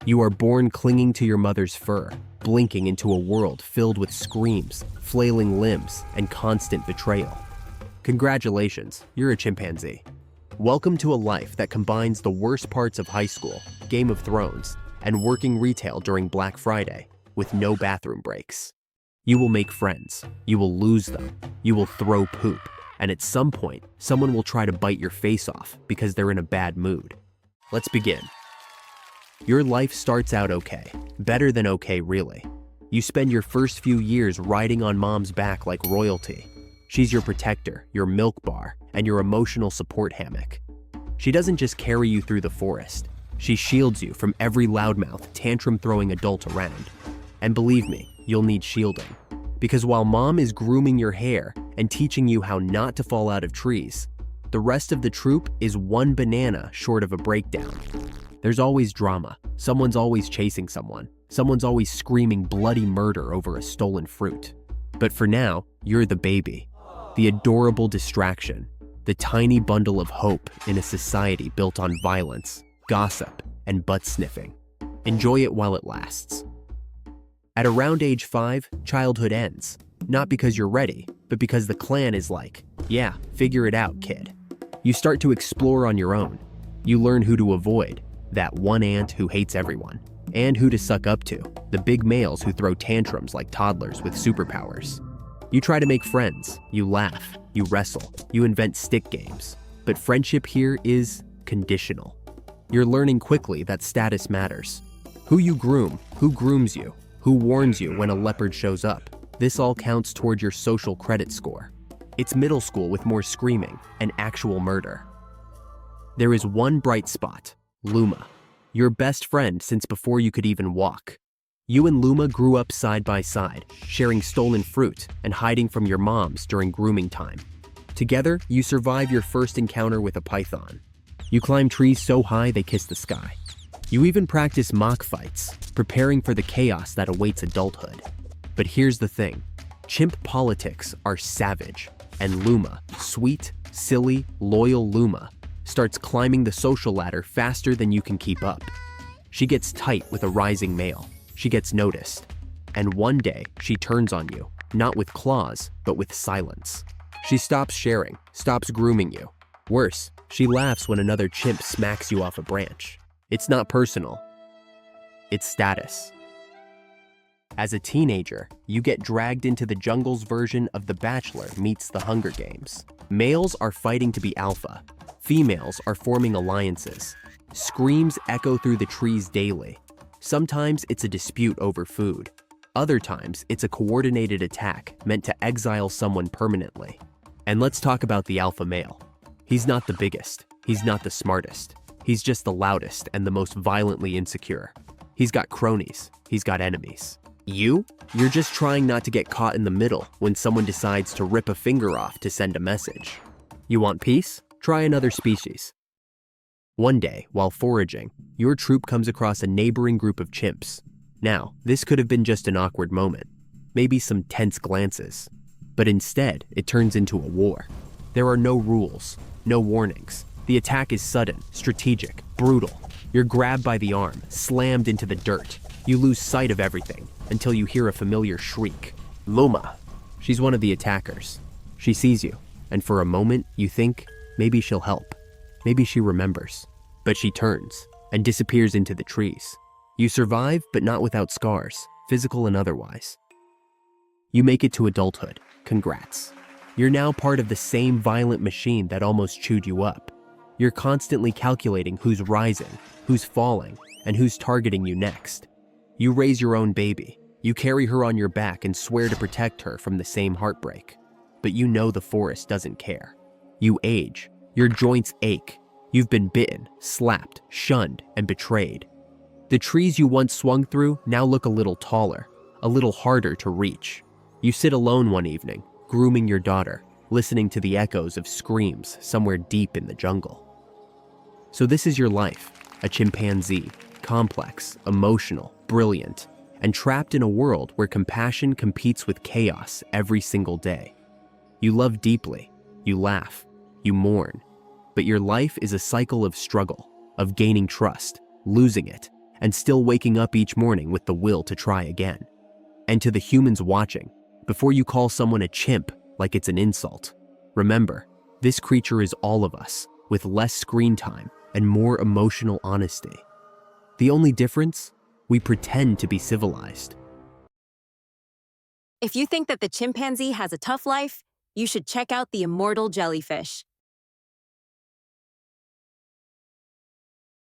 You are born clinging to your mother's fur, blinking into a world filled with screams, flailing limbs, and constant betrayal. Congratulations, you're a chimpanzee. Welcome to a life that combines the worst parts of high school, Game of Thrones, and working retail during Black Friday, with no bathroom breaks. You will make friends, you will lose them, you will throw poop, and at some point, someone will try to bite your face off because they're in a bad mood. Let's begin. Your life starts out okay, better than okay really. You spend your first few years riding on mom's back like royalty. She's your protector, your milk bar, and your emotional support hammock. She doesn't just carry you through the forest. She shields you from every loudmouth, tantrum-throwing adult around. And believe me, you'll need shielding. Because while mom is grooming your hair and teaching you how not to fall out of trees, the rest of the troop is one banana short of a breakdown. There's always drama. Someone's always chasing someone. Someone's always screaming bloody murder over a stolen fruit. But for now, you're the baby, the adorable distraction, the tiny bundle of hope in a society built on violence, gossip, and butt sniffing. Enjoy it while it lasts. At around age 5, childhood ends. Not because you're ready, but because the clan is like, yeah, figure it out, kid. You start to explore on your own. You learn who to avoid, that one aunt who hates everyone, and who to suck up to, the big males who throw tantrums like toddlers with superpowers. You try to make friends, you laugh, you wrestle, you invent stick games. But friendship here is conditional. You're learning quickly that status matters. Who you groom, who grooms you, who warns you when a leopard shows up. This all counts toward your social credit score. It's middle school with more screaming and actual murder. There is one bright spot, Luma, your best friend since before you could even walk. You and Luma grew up side by side, sharing stolen fruit and hiding from your moms during grooming time. Together, you survive your first encounter with a python. You climb trees so high they kiss the sky. You even practice mock fights, preparing for the chaos that awaits adulthood. But here's the thing, chimp politics are savage, and Luma, sweet, silly, loyal Luma, starts climbing the social ladder faster than you can keep up. She gets tight with a rising male. She gets noticed. And one day, she turns on you, not with claws, but with silence. She stops sharing, stops grooming you. Worse, she laughs when another chimp smacks you off a branch. It's not personal. It's status. As a teenager, you get dragged into the jungle's version of The Bachelor meets The Hunger Games. Males are fighting to be alpha. Females are forming alliances. Screams echo through the trees daily. Sometimes it's a dispute over food. Other times, it's a coordinated attack meant to exile someone permanently. And let's talk about the alpha male. He's not the biggest. He's not the smartest. He's just the loudest and the most violently insecure. He's got cronies. He's got enemies. You're just trying not to get caught in the middle when someone decides to rip a finger off to send a message. You want peace? Try another species. One day, while foraging, your troop comes across a neighboring group of chimps. Now, this could have been just an awkward moment, maybe some tense glances. But instead, it turns into a war. There are no rules, no warnings. The attack is sudden, strategic, brutal. You're grabbed by the arm, slammed into the dirt. You lose sight of everything until you hear a familiar shriek. Luma. She's one of the attackers. She sees you, and for a moment, you think, maybe she'll help. Maybe she remembers. But she turns and disappears into the trees. You survive, but not without scars, physical and otherwise. You make it to adulthood. Congrats. You're now part of the same violent machine that almost chewed you up. You're constantly calculating who's rising, who's falling, and who's targeting you next. You raise your own baby. You carry her on your back and swear to protect her from the same heartbreak. But you know the forest doesn't care. You age. Your joints ache. You've been bitten, slapped, shunned, and betrayed. The trees you once swung through now look a little taller, a little harder to reach. You sit alone one evening, grooming your daughter, listening to the echoes of screams somewhere deep in the jungle. So this is your life, a chimpanzee, complex, emotional, brilliant, and trapped in a world where compassion competes with chaos every single day. You love deeply, you laugh, you mourn, but your life is a cycle of struggle, of gaining trust, losing it, and still waking up each morning with the will to try again. And to the humans watching, before you call someone a chimp like it's an insult, remember, this creature is all of us, with less screen time and more emotional honesty. The only difference? We pretend to be civilized. If you think that the chimpanzee has a tough life, you should check out the immortal jellyfish.